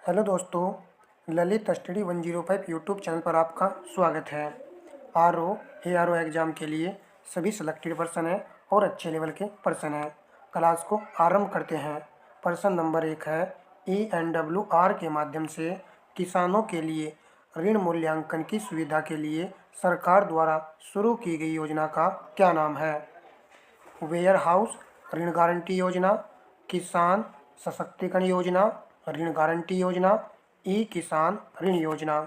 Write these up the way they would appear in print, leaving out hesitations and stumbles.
Hello दोस्तों, Lalit study 105 YouTube channel पर आपका स्वागत है। आर ओ एग्ज़ाम के लिए सभी सिलेक्टेड पर्सन हैं और अच्छे लेवल के पर्सन हैं। क्लास को आरंभ करते हैं। पर्सन नंबर 1 है ENWR के माध्यम से किसानों के लिए ऋण मूल्यांकन की सुविधा के लिए सरकार द्वारा शुरू की गई योजना का क्या नाम है? वेयर हाउस ऋण गारंटी योजना, किसान सशक्तिकरण योजना, ऋण गारंटी योजना, ई किसान ऋण योजना।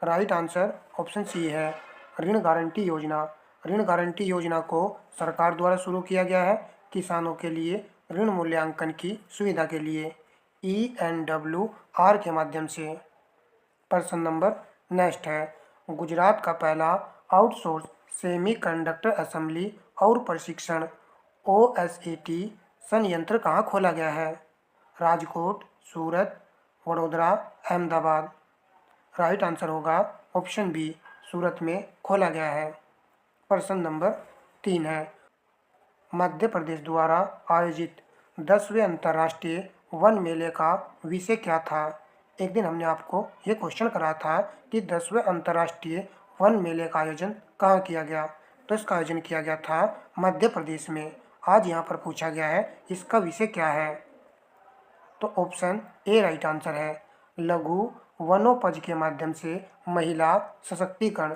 राइट आंसर ऑप्शन सी है, ऋण गारंटी योजना। ऋण गारंटी योजना को सरकार द्वारा शुरू किया गया है किसानों के लिए ऋण मूल्यांकन की सुविधा के लिए ENWR के माध्यम से। पर्सन नंबर नेक्स्ट है, गुजरात का पहला आउटसोर्स सेमीकंडक्टर असेंबली और प्रशिक्षण OSAT संयंत्र कहाँ खोला गया है? राजकोट, सूरत, वडोदरा, अहमदाबाद। राइट आंसर होगा ऑप्शन बी, सूरत में खोला गया है। पर्सन नंबर 3 है, मध्य प्रदेश द्वारा आयोजित 10वें अंतर्राष्ट्रीय वन मेले का विषय क्या था? एक दिन हमने आपको ये क्वेश्चन करा था कि 10वें अंतर्राष्ट्रीय वन मेले का आयोजन कहाँ किया गया, तो इसका आयोजन किया गया था मध्य प्रदेश में। आज यहाँ पर पूछा गया है इसका विषय क्या है, तो ऑप्शन ए राइट आंसर है, लघु वनोपज के माध्यम से महिला सशक्तिकरण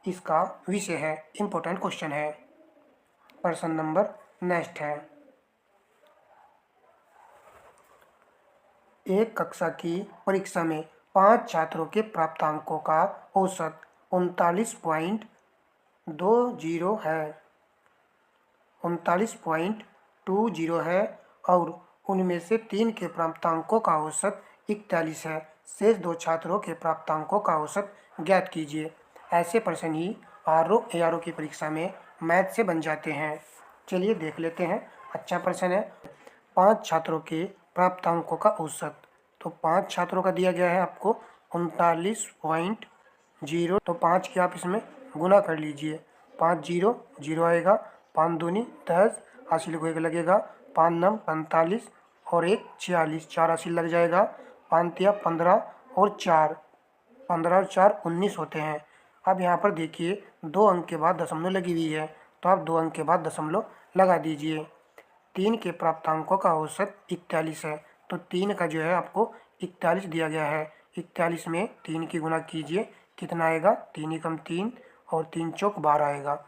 इसका विषय है। इम्पोर्टेंट क्वेश्चन है। पर्सन नंबर नेक्स्ट है, एक कक्षा की परीक्षा में 5 छात्रों के प्राप्तांकों का औसत 39.20 है 39.20 है और उनमें से 3 के प्राप्तांकों का औसत 41 है। शेष 2 छात्रों के प्राप्तांकों का औसत ज्ञात कीजिए। ऐसे प्रश्न ही ARO की परीक्षा में मैथ से बन जाते हैं। चलिए देख लेते हैं। अच्छा प्रश्न है, 5 छात्रों के प्राप्तांकों का औसत। तो 5 छात्रों का दिया गया है आपको 39.0, तो 5 की आप इसमें गुना कर लीजिए। 5 0 0 आएगा, 5 दूनी 10, हासिल को 1 लगेगा, 5 9 45 और 1 46, 4 हासिल लग जाएगा, 5 तिया 15 और 4 15 और 4 19 होते हैं। अब यहाँ पर देखिए 2 अंक के बाद दशमलव लगी हुई है, तो आप 2 अंक के बाद दशमलव लगा दीजिए। 3 के प्राप्तांकों का औसत 41 है, तो 3 का जो है आपको 41 दिया गया है। 41 में 3 की गुना कीजिए, कितना आएगा? 3 एकम 3 और 3 चौक 12 आएगा।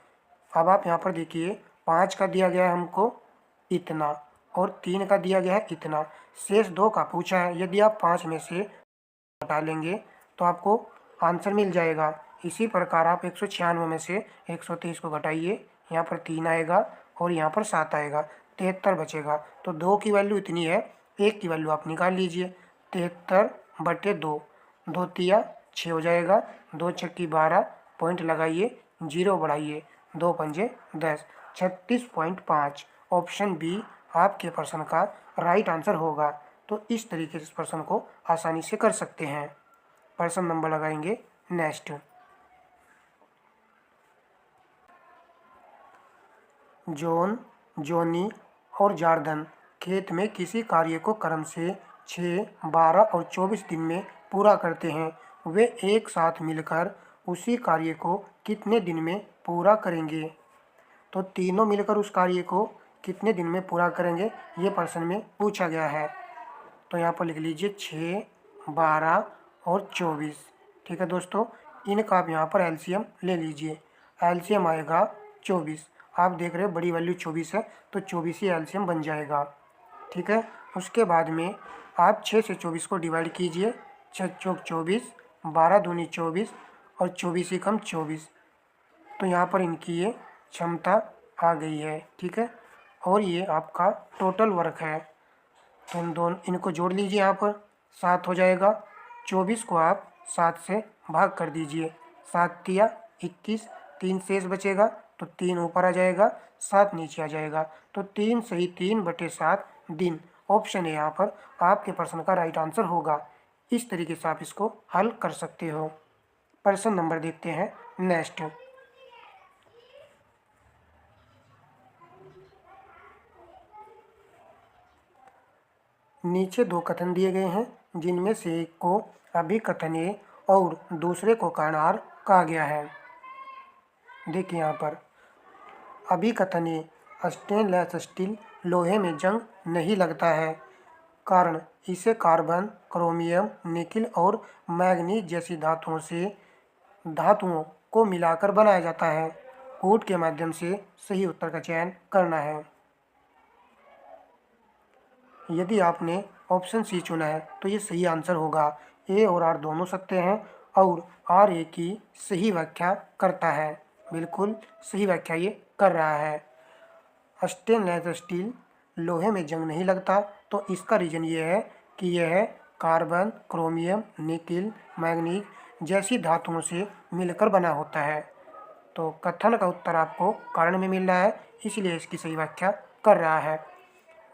अब आप यहाँ पर देखिए 5 का दिया गया है हमको इतना और 3 का दिया गया है इतना। शेष 2 का पूछा है, यदि आप 5 में से हटा लेंगे तो आपको आंसर मिल जाएगा। इसी प्रकार आप 196 में से 123 को घटाइए, यहाँ पर 3 आएगा और यहाँ पर 7 आएगा, 73 बचेगा। तो 2 की वैल्यू इतनी है, 1 की वैल्यू आप निकाल लीजिए। 73/2, 2 तिया 6 हो जाएगा, 2 छक्की 12, पॉइंट लगाइए, 0 बढ़ाइए, 2 पंजे 10, 36.5। ऑप्शन बी आपके प्रश्न का राइट आंसर होगा। तो इस तरीके से इस प्रश्न को आसानी से कर सकते हैं। पर्सन नंबर लगाएंगे नेक्स्ट। जॉन, जॉनी और जॉर्डन खेत में किसी कार्य को क्रम से 6, 12 और 24 दिन में पूरा करते हैं। वे एक साथ मिलकर उसी कार्य को कितने दिन में पूरा करेंगे? तो तीनों मिलकर उस कार्य को कितने दिन में पूरा करेंगे, ये प्रश्न में पूछा गया है। तो यहाँ पर लिख लीजिए 6, 12 और 24। ठीक है दोस्तों, इनका आप यहाँ पर एलसीएम ले लीजिए। एलसीएम आएगा 24। आप देख रहे हो बड़ी वैल्यू 24 है, तो 24 ही एलसीएम बन जाएगा। ठीक है, उसके बाद में आप 6 से 24 को डिवाइड कीजिए, 6 चौक 24, 12 दूनी 24 और 24 एकम 24। तो यहाँ पर इनकी ये क्षमता आ गई है। ठीक है, और ये आपका टोटल वर्क है। तो इन दोनों इनको जोड़ लीजिए, यहाँ पर 7 हो जाएगा। 24 को आप 7 से भाग कर दीजिए, 7 तिया 21, 3 शेष बचेगा, तो 3 ऊपर आ जाएगा, 7 नीचे आ जाएगा। तो 3 सही 3/7 दिन। ऑप्शन है यहाँ पर आपके प्रश्न का राइट आंसर होगा। इस तरीके से आप इसको हल कर सकते हो। प्रश्न नंबर देखते हैं नेक्स्ट। नीचे 2 कथन दिए गए हैं, जिनमें से एक को अभिकथनीय और दूसरे को कहनार कहा गया है। देखिए यहाँ पर अभिकथनीय स्टेनलेस स्टील लोहे में जंग नहीं लगता है, कारण इसे कार्बन, क्रोमियम, निकिल और मैग्नीज जैसी धातुओं को मिलाकर बनाया जाता है। कूट के माध्यम से सही उत्तर का चयन करना है। यदि आपने ऑप्शन सी चुना है तो ये सही आंसर होगा। ए और आर दोनों सत्य हैं और आर ए की सही व्याख्या करता है। बिल्कुल सही व्याख्या ये कर रहा है। स्टेनलेस स्टील लोहे में जंग नहीं लगता, तो इसका रीजन ये है कि यह कार्बन, क्रोमियम, निकिल, मैग्नीज जैसी धातुओं से मिलकर बना होता है। तो कथन का उत्तर आपको कारण में मिल रहा है, इसलिए इसकी सही व्याख्या कर रहा है।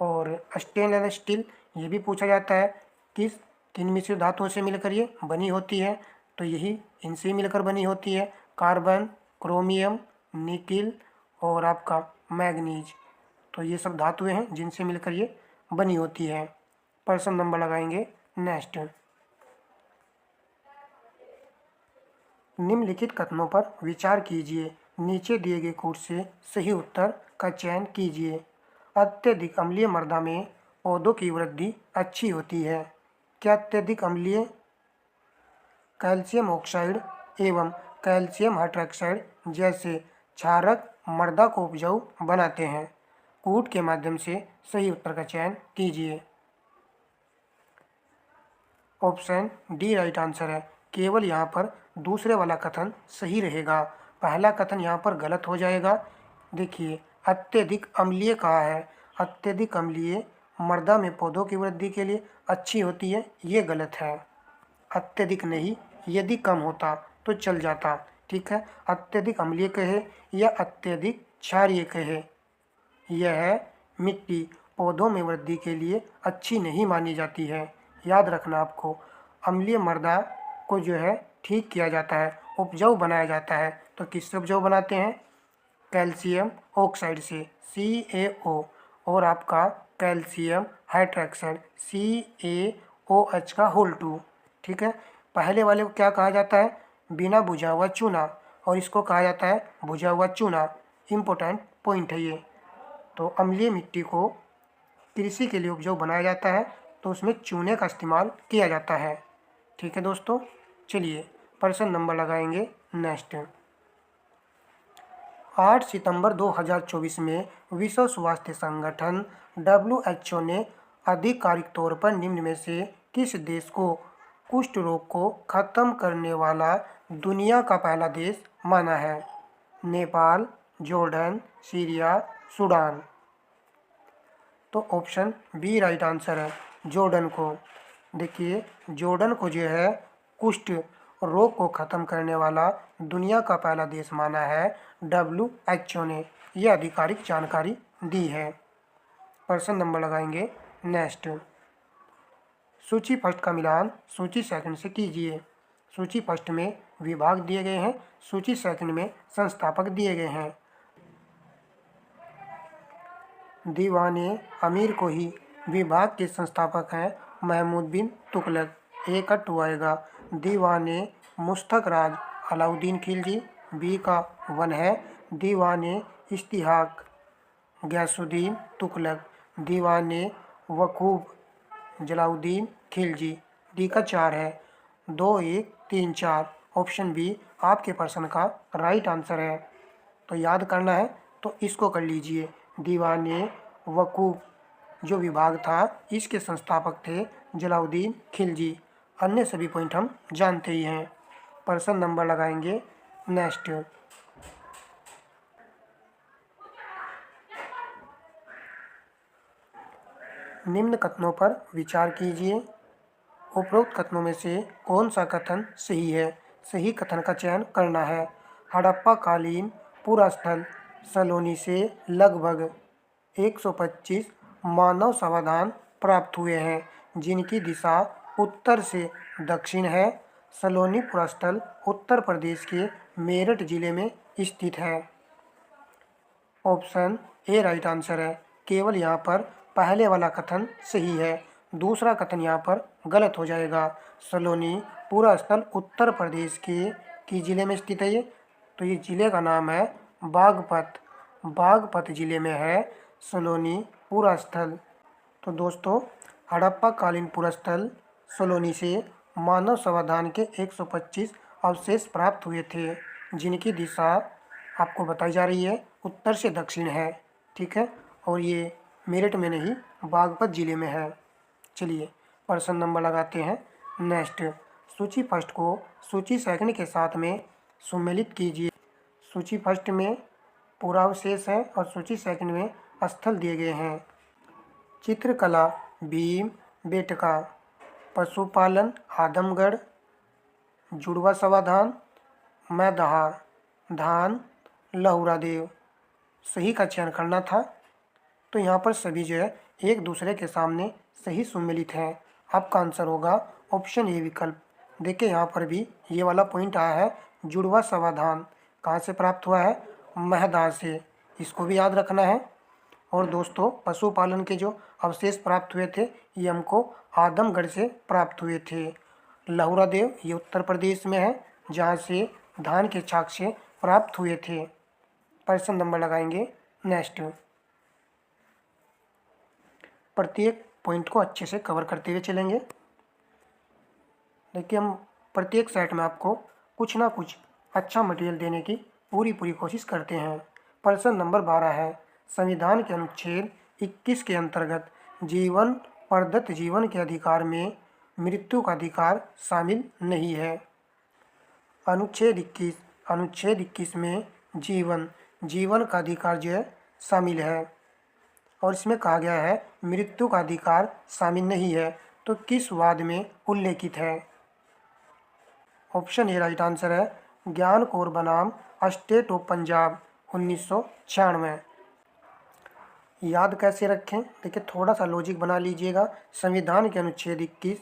और स्टेनलेस स्टील ये भी पूछा जाता है किन मिश्र धातुओं से मिलकर ये बनी होती है, तो यही इनसे मिलकर बनी होती है, कार्बन, क्रोमियम, निकिल और आपका मैग्नीज। तो ये सब धातुएं हैं जिनसे मिलकर ये बनी होती है। पर्सन नंबर लगाएंगे नेक्स्ट। निम्नलिखित कथनों पर विचार कीजिए। नीचे दिए गए कूट से सही उत्तर का चयन कीजिए। अत्यधिक अम्लीय मृदा में पौधों की वृद्धि अच्छी होती है। क्या अत्यधिक अम्लीय कैल्शियम ऑक्साइड एवं कैल्शियम हाइड्रॉक्साइड जैसे क्षारक मृदा को उपजाऊ बनाते हैं? कूट के माध्यम से सही उत्तर का चयन कीजिए। ऑप्शन डी राइट आंसर है। केवल यहाँ पर दूसरे वाला कथन सही रहेगा, पहला कथन यहाँ पर गलत हो जाएगा। देखिए अत्यधिक अम्लीय कहा है, अत्यधिक अम्लीय मृदा में पौधों की वृद्धि के लिए अच्छी होती है, ये गलत है। अत्यधिक नहीं, यदि कम होता तो चल जाता, ठीक है। अत्यधिक अम्लीय कहे या अत्यधिक क्षारीय कहे, यह मिट्टी पौधों में वृद्धि के लिए अच्छी नहीं मानी जाती है। याद रखना आपको, अम्लीय मृदा को जो है ठीक किया जाता है, उपजाऊ बनाया जाता है। तो किससे उपजाऊ बनाते हैं? कैल्शियम ऑक्साइड से, CaO, और आपका कैल्शियम हाइड्रॉक्साइड CaOH का होल 2, ठीक है। पहले वाले को क्या कहा जाता है? बिना बुझा हुआ चूना, और इसको कहा जाता है बुझा हुआ चूना। इम्पोर्टेंट पॉइंट है ये। तो अम्लीय मिट्टी को कृषि के लिए उपजाऊ बनाया जाता है, तो उसमें चूने का इस्तेमाल किया जाता है, ठीक है दोस्तों। चलिए पर्सन नंबर लगाएंगे नेक्स्ट। 8 सितंबर 2024 में विश्व स्वास्थ्य संगठन WHO ने आधिकारिक तौर पर निम्न में से किस देश को कुष्ठ रोग को खत्म करने वाला दुनिया का पहला देश माना है? Nepal, Jordan, Syria, Sudan. तो ऑप्शन बी राइट आंसर है, जॉर्डन को। देखिए जॉर्डन को जो है कुष्ठ रोग को ख़त्म करने वाला दुनिया का पहला देश माना है WHO ने, यह आधिकारिक जानकारी दी है। पर्सन नंबर लगाएंगे नेक्स्ट। सूची फर्स्ट का मिलान सूची सेकंड से कीजिए। सूची फर्स्ट में विभाग दिए गए हैं, सूची सेकंड में संस्थापक दिए गए हैं। दीवाने अमीर को ही विभाग के संस्थापक हैं महमूद बिन तुगलक, ए का 2 आएगा। दीवाने मुस्तक राज अलाउद्दीन खिलजी, बी का 1 है। दीवाने इश्तिहाक गयासुद्दीन तुगलक, दीवाने वकूब जलाउद्दीन खिलजी, डी का 4 है। 2, 1, 3, 4 ऑप्शन बी आपके पर्सन का राइट आंसर है। तो याद करना है तो इसको कर लीजिए। दीवाने वकूफ जो विभाग था इसके संस्थापक थे जलाउद्दीन खिलजी। अन्य सभी पॉइंट हम जानते ही हैं। पर्सन नंबर लगाएंगे नेक्स्ट। निम्न कथनों पर विचार कीजिए। उपरोक्त कथनों में से कौन सा कथन सही है? सही कथन का चयन करना है। हड़प्पा कालीन पुरास्थल सलोनी से लगभग 125 मानव समाधान प्राप्त हुए हैं, जिनकी दिशा उत्तर से दक्षिण है। सलोनी पुरास्थल उत्तर प्रदेश के मेरठ जिले में स्थित है। ऑप्शन ए राइट आंसर है। केवल यहाँ पर पहले वाला कथन सही है, दूसरा कथन यहाँ पर गलत हो जाएगा। सलोनी पूरा स्थल उत्तर प्रदेश के किस जिले में स्थित है ये? तो ये जिले का नाम है बागपत। बागपत जिले में है सलोनी पूरा स्थल। तो दोस्तों, हड़प्पा कालीन पुरस्थल सलोनी से मानव समाधान के 125 अवशेष प्राप्त हुए थे, जिनकी दिशा आपको बताई जा रही है उत्तर से दक्षिण है। ठीक है, और ये मेरठ में नहीं बागपत जिले में है। चलिए प्रश्न नंबर लगाते हैं नेक्स्ट। सूची फर्स्ट को सूची सेकंड के साथ में सम्मिलित कीजिए। सूची फर्स्ट में पूरा अवशेष है और सूची सेकंड में स्थल दिए गए हैं। चित्रकला भीम बेटका, पशुपालन आदमगढ़, जुड़वा समाधान मैदहा, धान लहुरा देव। सही का चयन करना था। तो यहाँ पर सभी जो है एक दूसरे के सामने सही सम्मिलित हैं। आपका आंसर होगा ऑप्शन ए विकल्प। देखिए यहाँ पर भी ये वाला पॉइंट आया है, जुड़वा समाधान कहाँ से प्राप्त हुआ है? महदा से। इसको भी याद रखना है। और दोस्तों, पशुपालन के जो अवशेष प्राप्त हुए थे ये हमको आदमगढ़ से प्राप्त हुए थे। लहुरा देव ये उत्तर प्रदेश में है, जहाँ से धान के छाछ से प्राप्त हुए थे। प्रश्न नंबर लगाएंगे नेक्स्ट। प्रत्येक पॉइंट को अच्छे से कवर करते हुए चलेंगे। देखिए, हम प्रत्येक सेट में आपको कुछ ना कुछ अच्छा मटेरियल देने की पूरी कोशिश करते हैं। प्रश्न नंबर 12 है, संविधान के अनुच्छेद 21 के अंतर्गत जीवन प्रदत्त जीवन के अधिकार में मृत्यु का अधिकार शामिल नहीं है। अनुच्छेद 21 में जीवन का अधिकार जो है शामिल है, और इसमें कहा गया है मृत्यु का अधिकार शामिल नहीं है। तो किस वाद में उल्लेखित है? ऑप्शन ए राइट आंसर है ज्ञान कौर बनाम स्टेट ऑफ पंजाब 1996। याद कैसे रखें? देखिए, थोड़ा सा लॉजिक बना लीजिएगा। संविधान के अनुच्छेद 21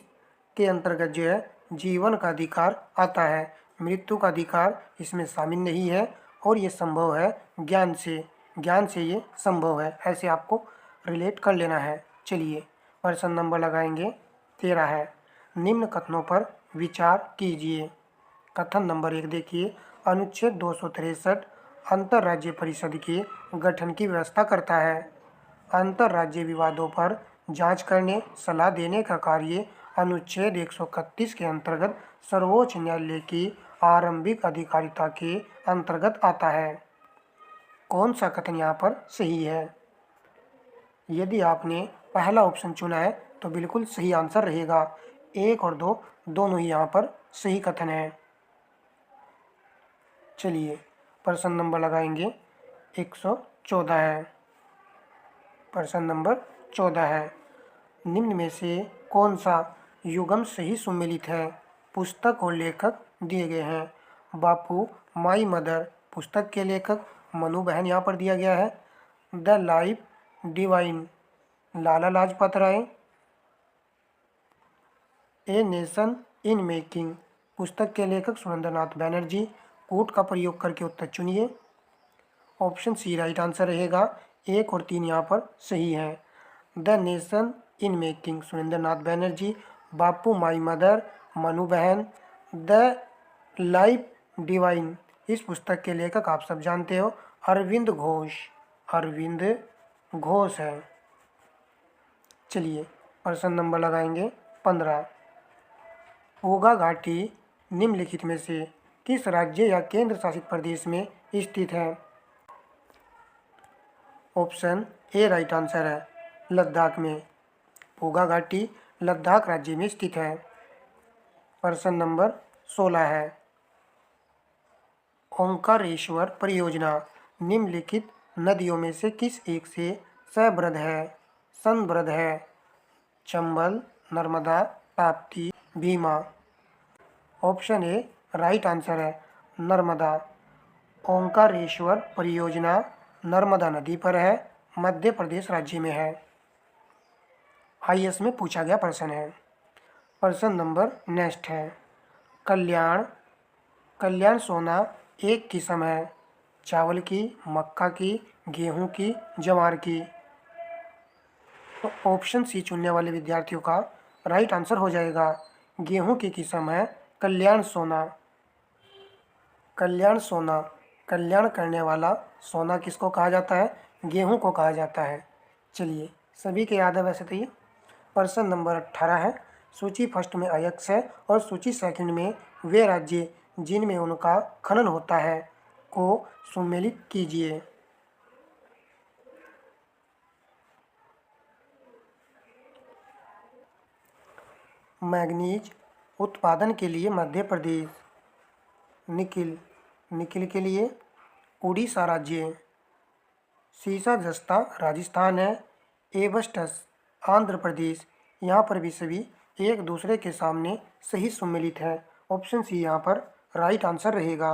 के अंतर्गत जो है जीवन का अधिकार आता है, मृत्यु का अधिकार इसमें शामिल नहीं है, और ये संभव है ज्ञान से ये संभव है। ऐसे आपको रिलेट कर लेना है। चलिए प्रश्न नंबर लगाएंगे 13 है, निम्न कथनों पर विचार कीजिए। कथन नंबर 1 देखिए, अनुच्छेद 263 अंतर्राज्य परिषद के गठन की व्यवस्था करता है। अंतर्राज्य विवादों पर जांच करने, सलाह देने का कार्य अनुच्छेद 131 के अंतर्गत सर्वोच्च न्यायालय की आरंभिक अधिकारिता के अंतर्गत आता है। कौन सा कथन यहाँ पर सही है? यदि आपने पहला ऑप्शन चुना है तो बिल्कुल सही आंसर रहेगा। 1 और 2 दोनों ही यहाँ पर सही कथन है। चलिए प्रश्न नंबर लगाएंगे 114 है। प्रश्न नंबर 14 है, निम्न में से कौन सा युग्म सही सम्मिलित है? पुस्तक और लेखक दिए गए हैं। बापू माई मदर पुस्तक के लेखक मनु बहन यहाँ पर दिया गया है। The life divine Lala Lajpat Rai. A nation in making पुस्तक के लेखक सुरेंद्रनाथ बैनर्जी। कोट का प्रयोग करके उत्तर चुनिए। ऑप्शन सी राइट आंसर रहेगा। 1 और 3 यहाँ पर सही है। The nation in making Surendranath Banerjee, Bapu my mother Manu बहन, द लाइफ डिवाइन इस पुस्तक के लेखक आप सब जानते हो अरविंद घोष है। चलिए प्रश्न नंबर लगाएंगे 15। ओगा घाटी निम्नलिखित में से किस राज्य या केंद्र शासित प्रदेश में स्थित है? ऑप्शन ए राइट आंसर है लद्दाख में। ओगा घाटी लद्दाख राज्य में स्थित है। प्रश्न नंबर 16 है, ओंकारेश्वर परियोजना निम्नलिखित नदियों में से किस एक से संबद्ध है? Chambal, Narmada, Tapti, Bhima. Option A right answer है नर्मदा। ओंकारेश्वर परियोजना नर्मदा नदी पर है, मध्य प्रदेश राज्य में है। आईएएस में पूछा गया प्रश्न है। प्रश्न नंबर नेक्स्ट है, कल्याण सोना एक किस्म है, चावल की, मक्का की, गेहूं की, ज्वार की। तो ऑप्शन सी चुनने वाले विद्यार्थियों का राइट आंसर हो जाएगा। गेहूं की किस्म है कल्याण सोना। कल्याण सोना, कल्याण करने वाला सोना किसको कहा जाता है? गेहूं को कहा जाता है। चलिए, सभी के याद है वैसे तो ये। प्रश्न नंबर 18 है, सूची फर्स्ट में अयस्क है और सूची सेकंड में वे राज्य जिनमें उनका खनन होता है को सुमेलित कीजिए। मैग्नीज उत्पादन के लिए मध्य प्रदेश, निकिल निकिल के लिए उड़ीसा राज्य, सीसा जस्ता राजस्थान है, एबस्टस आंध्र प्रदेश। यहाँ पर भी सभी एक दूसरे के सामने सही सुमेलित है। ऑप्शन सी यहाँ पर राइट आंसर रहेगा।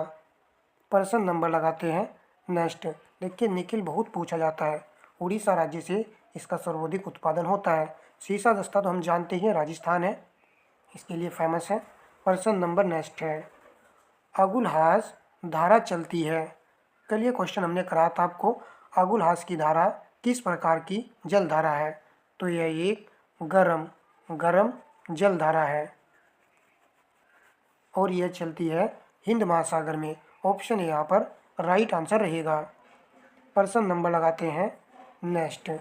प्रश्न नंबर लगाते हैं नेक्स्ट। देखिए, निकिल बहुत पूछा जाता है। उड़ीसा राज्य से इसका सर्वाधिक उत्पादन होता है। सीसा जस्ता तो हम जानते ही हैं राजस्थान है, इसके लिए फेमस है। प्रश्न नंबर नेक्स्ट है, अगुलहास धारा चलती है। कल ये क्वेश्चन हमने कराया था आपको, अगुलहास की धारा किस प्रकार की जल धारा है? तो यह एक गरम जल धारा है और यह चलती है हिंद महासागर में। ऑप्शन ए यहाँ पर राइट आंसर रहेगा। प्रश्न नंबर लगाते हैं नेक्स्ट।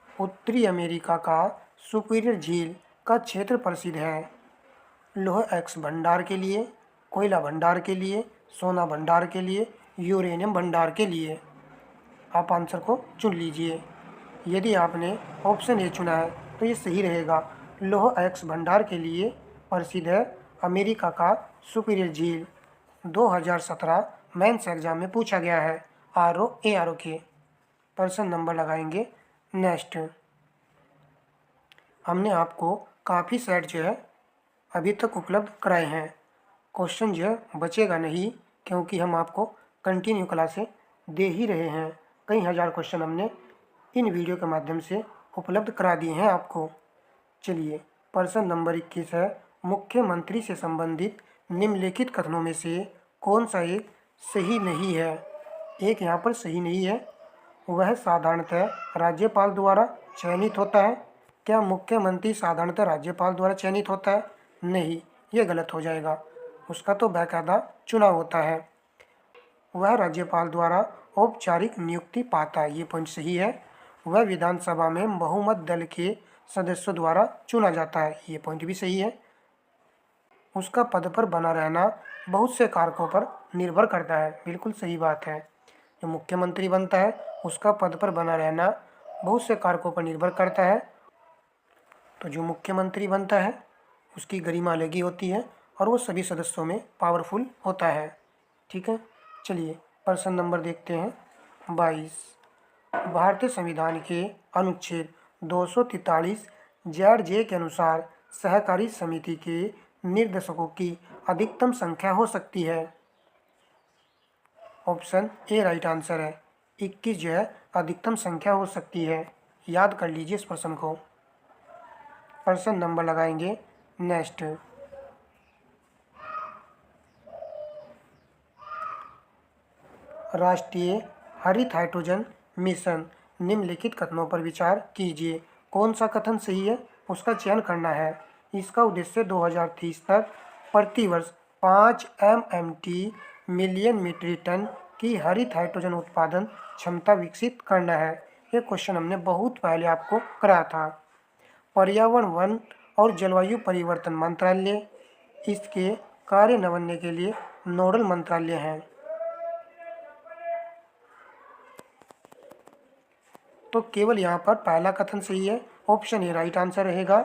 उत्तरी अमेरिका का सुपीरियर झील का क्षेत्र प्रसिद्ध है लौह एक्स भंडार के लिए, कोयला भंडार के लिए, सोना भंडार के लिए, यूरेनियम भंडार के लिए। आप आंसर को चुन लीजिए। यदि आपने ऑप्शन ए चुना है तो ये सही रहेगा। लौह एक्स भंडार के लिए प्रसिद्ध है अमेरिका का सुपीरियर झील। 2017 मेंस एग्जाम में पूछा गया है RO के। प्रश्न नंबर लगाएंगे नेक्स्ट। हमने आपको काफ़ी सेट जो है अभी तक उपलब्ध कराए हैं। क्वेश्चन जो है बचेगा नहीं, क्योंकि हम आपको कंटिन्यू क्लासें दे ही रहे हैं। कई हज़ार क्वेश्चन हमने इन वीडियो के माध्यम से उपलब्ध करा दिए हैं आपको। चलिए, प्रश्न नंबर 21 है, मुख्यमंत्री से संबंधित निम्नलिखित कथनों में से कौन सा एक सही नहीं है? एक यहाँ पर सही नहीं है। वह साधारणतः राज्यपाल द्वारा चयनित होता है। क्या मुख्यमंत्री साधारणतः राज्यपाल द्वारा चयनित होता है? नहीं, ये गलत हो जाएगा। उसका तो बाकायदा चुनाव होता है। वह राज्यपाल द्वारा औपचारिक नियुक्ति पाता है, ये पॉइंट सही है। वह विधानसभा में बहुमत दल के सदस्यों द्वारा चुना जाता है, ये पॉइंट भी सही है। उसका पद पर बना रहना बहुत से कारकों पर निर्भर करता है, बिल्कुल सही बात है। जो मुख्यमंत्री बनता है उसका पद पर बना रहना बहुत से कारकों पर निर्भर करता है। तो जो मुख्यमंत्री बनता है उसकी गरिमा अलग ही होती है और वो सभी सदस्यों में पावरफुल होता है। ठीक है, चलिए प्रश्न नंबर देखते हैं 22। भारतीय संविधान के अनुच्छेद 243 ZJ के अनुसार सहकारी समिति के निर्देशकों की अधिकतम संख्या हो सकती है। ऑप्शन ए राइट आंसर है। 21 जो है अधिकतम संख्या हो सकती है। याद कर लीजिए इस प्रश्न को। प्रश्न नंबर लगाएंगे नेक्स्ट। राष्ट्रीय हरित हाइड्रोजन मिशन निम्नलिखित कथनों पर विचार कीजिए। कौन सा कथन सही है उसका चयन करना है। इसका उद्देश्य 2030 तक प्रतिवर्ष 5 MMT मिलियन मीट्रिक टन की हरित हाइड्रोजन उत्पादन क्षमता विकसित करना है। ये क्वेश्चन हमने बहुत पहले आपको कराया था। पर्यावरण, वन और जलवायु परिवर्तन मंत्रालय इसके कार्यान्वयन के लिए नोडल मंत्रालय हैं। तो केवल यहाँ पर पहला कथन सही है। ऑप्शन ए राइट आंसर रहेगा।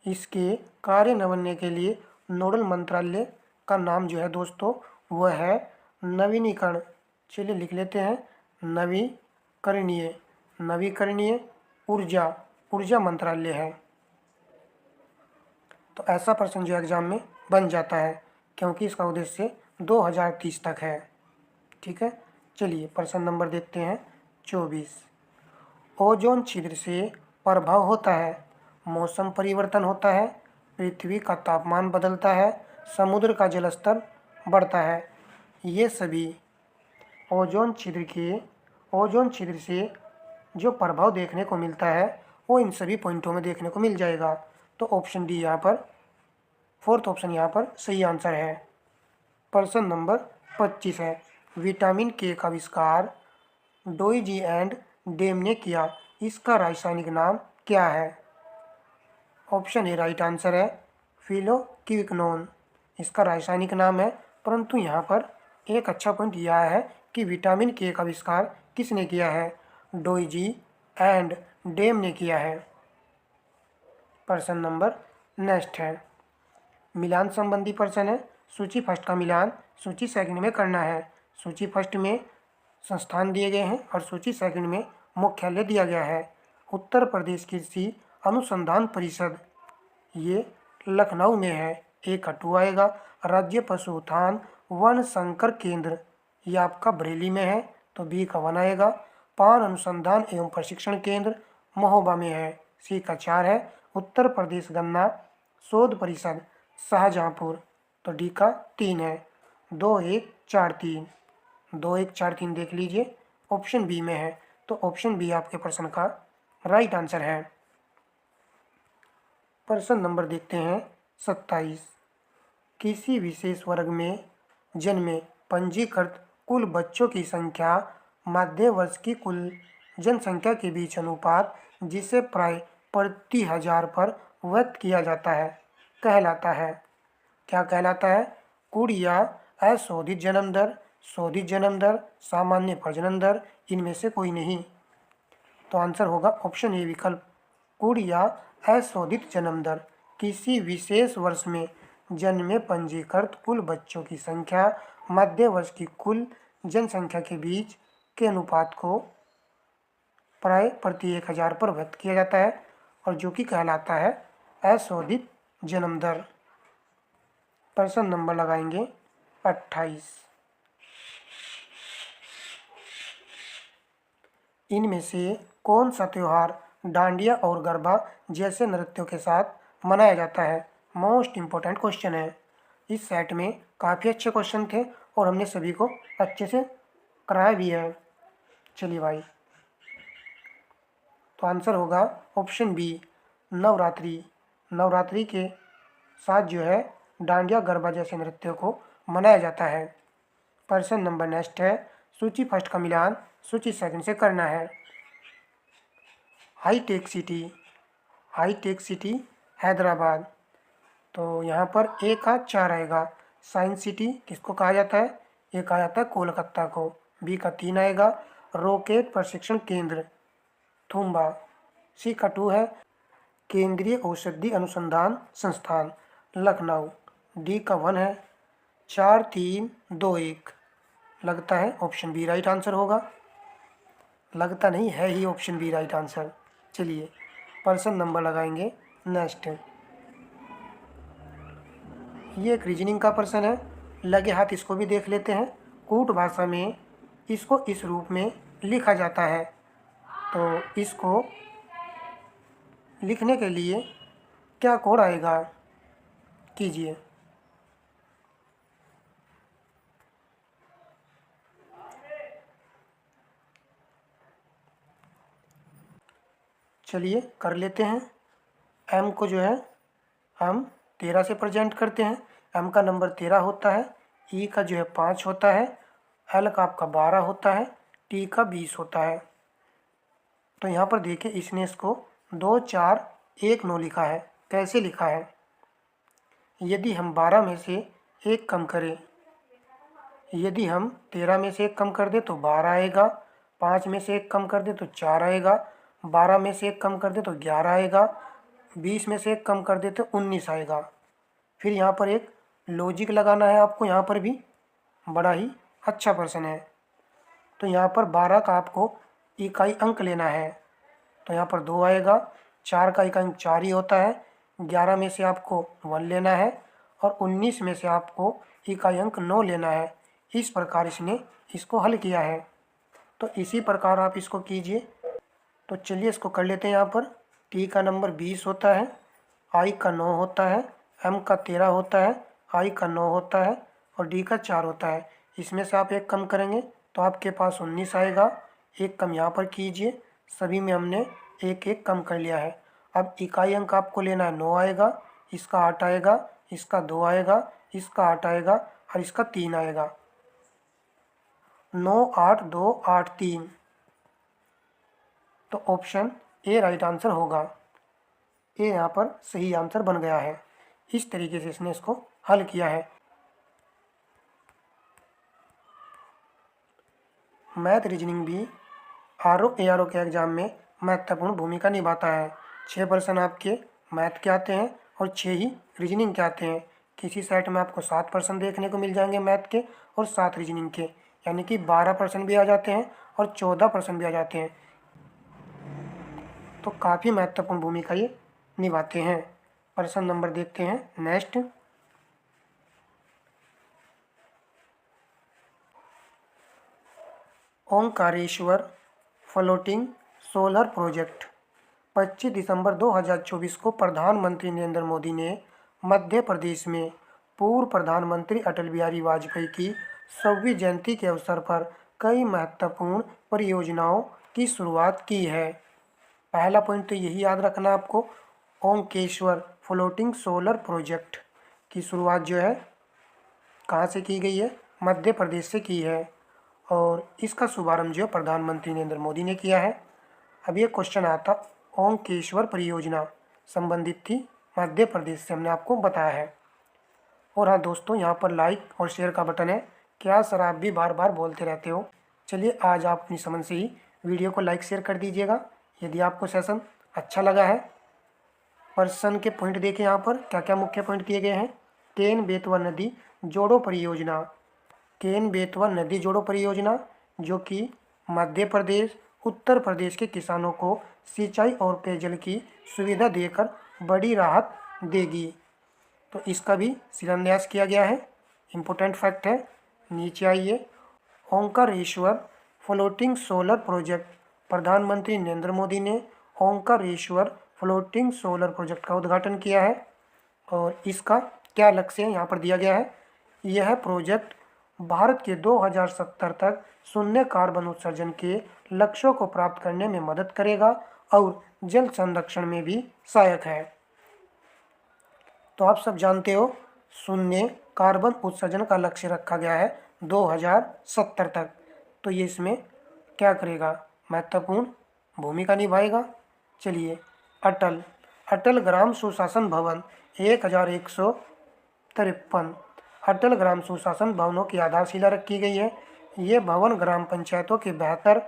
इसके कार्यान्वयन के लिए नोडल मंत्रालय का नाम जो है दोस्तों वह है नवीनीकरण। चलिए लिख लेते हैं, नवीकरणीय ऊर्जा मंत्रालय है। तो ऐसा प्रश्न जो एग्जाम में बन जाता है, क्योंकि इसका उद्देश्य 2030 तक है। ठीक है, चलिए प्रश्न नंबर देखते हैं 24। ओजोन छिद्र से प्रभाव होता है, मौसम परिवर्तन होता है, पृथ्वी का तापमान बदलता है, समुद्र का जलस्तर बढ़ता है। ये सभी ओजोन छिद्र से जो प्रभाव देखने को मिलता है वो इन सभी पॉइंटों में देखने को मिल जाएगा। तो ऑप्शन डी यहाँ पर, फोर्थ ऑप्शन यहाँ पर सही आंसर है। प्रश्न नंबर 25 है, विटामिन के का आविष्कार डोइजी एंड डेम ने किया, इसका रासायनिक नाम क्या है? ऑप्शन ए राइट आंसर है फिलोक्विनोन, इसका रासायनिक नाम है। परंतु यहाँ पर एक अच्छा पॉइंट यह है कि विटामिन के का आविष्कार किसने किया है? डोइजी एंड डेम ने किया है। प्रश्न नंबर नेक्स्ट है, मिलान संबंधी प्रश्न है। सूची फर्स्ट का मिलान सूची सेकंड में करना है। सूची फर्स्ट में संस्थान दिए गए हैं और सूची सेकंड में मुख्यालय दिया गया है। उत्तर प्रदेश कृषि अनुसंधान परिषद ये लखनऊ में है, ए का 2 आएगा। राज्य पशु उत्थान वन संकर केंद्र ये आपका बरेली में है, तो बी का 1 आएगा। पान अनुसंधान एवं प्रशिक्षण केंद्र महोबा में है, सी का 4 है। उत्तर प्रदेश गन्ना शोध परिषद शाहजहाँपुर, तो डी का 3 है। 2 1 4 3, 2 1 4 3 देख लीजिए, ऑप्शन बी में है, तो ऑप्शन बी आपके प्रश्न का राइट आंसर है। प्रश्न नंबर देखते हैं 27, किसी विशेष वर्ग में जन्मे पंजीकृत कुल बच्चों की संख्या मध्य वर्ष की कुल जनसंख्या के बीच अनुपात जिसे प्राय प्रति हजार पर व्यक्त किया जाता है कहलाता है। क्या कहलाता है? कुल या अशोधित जन्म दर, शोधित जन्म दर, सामान्य प्रजनन दर, इनमें से कोई नहीं। तो आंसर होगा ऑप्शन ए विकल्प, कुल या अशोधित जन्म दर। किसी विशेष वर्ष में जन्मे पंजीकृत कुल बच्चों की संख्या मध्य वर्ष की कुल जनसंख्या के बीच के अनुपात को प्राय प्रति 1000 पर व्यक्त किया जाता है, और जो कि कहलाता है अशोधित जन्म दर। प्रश्न नंबर लगाएंगे 28, इनमें से कौन सा त्यौहार डांडिया और गरबा जैसे नृत्यों के साथ मनाया जाता है? मोस्ट इम्पोर्टेंट क्वेश्चन है। इस सेट में काफ़ी अच्छे क्वेश्चन थे और हमने सभी को अच्छे से कराया भी है। चलिए भाई, तो आंसर होगा ऑप्शन बी नवरात्रि। नवरात्रि के साथ जो है डांडिया गरबा जैसे नृत्यों को मनाया जाता है। प्रश्न नंबर नेक्स्ट है, सूची फर्स्ट का मिलान सूची सेकंड से करना है। हाईटेक सिटी हैदराबाद, तो यहाँ पर ए का 4 आएगा। साइंस सिटी किसको कहा जाता है? ये कहा जाता है कोलकाता को, बी का 3 आएगा। रॉकेट प्रशिक्षण केंद्र थुम्बा, सी का 2 है। केंद्रीय औषधि अनुसंधान संस्थान लखनऊ, डी का 1 है। 4 3 2 1, लगता है ऑप्शन बी राइट आंसर होगा। लगता नहीं है ही ऑप्शन बी राइट आंसर। चलिए प्रश्न नंबर लगाएंगे नेक्स्ट। ये एक रीजनिंग का प्रश्न है, लगे हाथ इसको भी देख लेते हैं। कूट भाषा में इसको इस रूप में लिखा जाता है, तो इसको लिखने के लिए क्या कोड आएगा? कीजिए। चलिए कर लेते हैं। एम को जो है हम 13 से प्रेजेंट करते हैं। एम का नंबर 13 होता है, ई का जो है 5 होता है, एल का आपका 12 होता है, टी का 20 होता है। तो यहाँ पर देखिए इसने इसको 2 4 1 9 लिखा है। कैसे लिखा है? यदि हम 12 में से 1 कम करें, यदि हम 13 में से 1 कम कर दे तो 12 आएगा, 5 में से 1 कम कर दे तो 4 आएगा, 12 में से 1 कम कर दे तो 11 आएगा, 20 में से 1 कम कर दे तो 19 आएगा। फिर यहाँ पर एक लॉजिक लगाना है आपको, यहाँ पर भी बड़ा ही अच्छा प्रश्न है। तो यहाँ पर 12 का आपको इकाई अंक लेना है, तो यहाँ पर 2 आएगा। 4 का इकाई अंक 4 ही होता है। 11 में से आपको 1 लेना है और 19 में से आपको इकाई अंक 9 लेना है। इस प्रकार इसने इसको हल किया है। तो इसी प्रकार आप इसको कीजिए। तो चलिए इसको कर लेते हैं। यहाँ पर टी का नंबर 20 होता है, आई का 9 होता है, एम का 13 होता है, आई का 9 होता है और डी का 4 होता है। इसमें से आप 1 कम करेंगे तो आपके पास 19 आएगा। 1 कम यहाँ पर कीजिए सभी में हमने एक एक कम कर लिया है। अब इकाई अंक आपको लेना है 9 आएगा, इसका 8 आएगा, इसका 2 आएगा, इसका 8 आएगा और इसका 3 आएगा। 9 8 2 8 3, तो ऑप्शन ए राइट आंसर होगा। ए यहाँ पर सही आंसर बन गया है। इस तरीके से इसने इसको हल किया है। मैथ रीजनिंग भी आरओ एआरओ के एग्ज़ाम में महत्वपूर्ण भूमिका निभाता है। 6% आपके मैथ के आते हैं और 6 ही रीजनिंग के आते हैं। किसी सेट में आपको 7% देखने को मिल जाएंगे मैथ के और 7 रीजनिंग के, यानी कि 12% भी आ जाते हैं और 14% भी आ जाते हैं। तो काफ़ी महत्वपूर्ण भूमिका ये निभाते हैं। प्रश्न नंबर देखते हैं next. Omkareshwar floating solar project 25 दिसंबर 2024 को प्रधानमंत्री नरेंद्र मोदी ने मध्य प्रदेश में पूर्व प्रधानमंत्री अटल बिहारी वाजपेयी की 100वीं जयंती के अवसर पर कई महत्वपूर्ण परियोजनाओं की शुरुआत की है। पहला पॉइंट तो यही याद रखना आपको, ओंकेश्वर फ्लोटिंग सोलर प्रोजेक्ट की शुरुआत जो है कहाँ से की गई है, मध्य प्रदेश से की है और इसका शुभारंभ जो प्रधानमंत्री नरेंद्र मोदी ने किया है। अब ये क्वेश्चन आता, ओंकेश्वर परियोजना संबंधित थी मध्य प्रदेश से, हमने आपको बताया है। और हाँ दोस्तों, यहाँ पर लाइक और शेयर का बटन है। क्या सर आप भी बार बार बोलते रहते हो? चलिए आज आप अपनी समझ से ही वीडियो को लाइक शेयर कर दीजिएगा यदि आपको सेशन अच्छा लगा है। प्रश्न के पॉइंट देखें यहाँ पर क्या क्या मुख्य पॉइंट दिए गए हैं। केन बेतवा नदी जोड़ो परियोजना, केन बेतवा नदी जोड़ो परियोजना जो कि मध्य प्रदेश उत्तर प्रदेश के किसानों को सिंचाई और पेयजल की सुविधा देकर बड़ी राहत देगी। तो इसका भी शिलान्यास किया गया है। इम्पोर्टेंट फैक्ट है, नीचे आइए। ओंकारेश्वर फ्लोटिंग सोलर प्रोजेक्ट, प्रधानमंत्री नरेंद्र मोदी ने ओंकारेश्वर फ्लोटिंग सोलर प्रोजेक्ट का उद्घाटन किया है और इसका क्या लक्ष्य है यहाँ पर दिया गया है। यह प्रोजेक्ट भारत के 2070 तक शून्य कार्बन उत्सर्जन के लक्ष्यों को प्राप्त करने में मदद करेगा और जल संरक्षण में भी सहायक है। तो आप सब जानते हो शून्य कार्बन उत्सर्जन का लक्ष्य रखा गया है 2070 तक। तो ये इसमें क्या करेगा, महत्वपूर्ण भूमिका निभाएगा। चलिए, अटल ग्राम सुशासन भवन 1153, अटल ग्राम सुशासन भवनों की आधारशिला रखी गई है। ये भवन ग्राम पंचायतों के बेहतर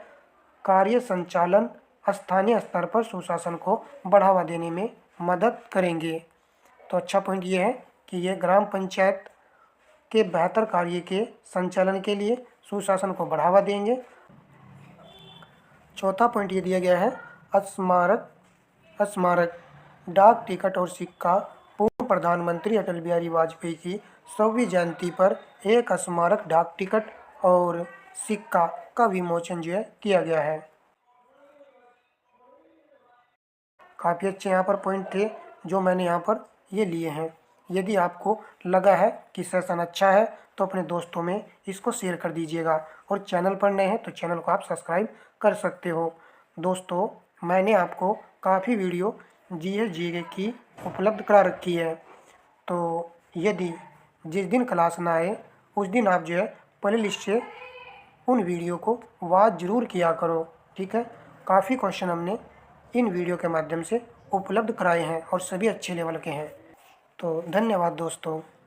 कार्य संचालन, स्थानीय स्तर पर सुशासन को बढ़ावा देने में मदद करेंगे। तो अच्छा पॉइंट ये है कि ये ग्राम पंचायत के बेहतर कार्य के संचालन के लिए सुशासन को बढ़ावा देंगे। चौथा पॉइंट ये दिया गया है, स्मारक डाक टिकट और सिक्का, पूर्व प्रधानमंत्री अटल बिहारी वाजपेयी की 100वीं जयंती पर एक स्मारक डाक टिकट और सिक्का का विमोचन जो है किया गया है। काफ़ी अच्छे यहाँ पर पॉइंट थे जो मैंने यहाँ पर ये लिए हैं। यदि आपको लगा है कि सेशन अच्छा है तो अपने दोस्तों में इसको शेयर कर दीजिएगा और चैनल पर नए हैं तो चैनल को आप सब्सक्राइब कर सकते हो। दोस्तों, मैंने आपको काफ़ी वीडियो जीएस जीके की उपलब्ध करा रखी है, तो यदि जिस दिन क्लास ना आए उस दिन आप जो है प्ले लिस्ट से उन वीडियो को वॉच ज़रूर किया करो, ठीक है। काफ़ी क्वेश्चन हमने इन वीडियो के माध्यम से उपलब्ध कराए हैं और सभी अच्छे लेवल के हैं। तो धन्यवाद दोस्तों।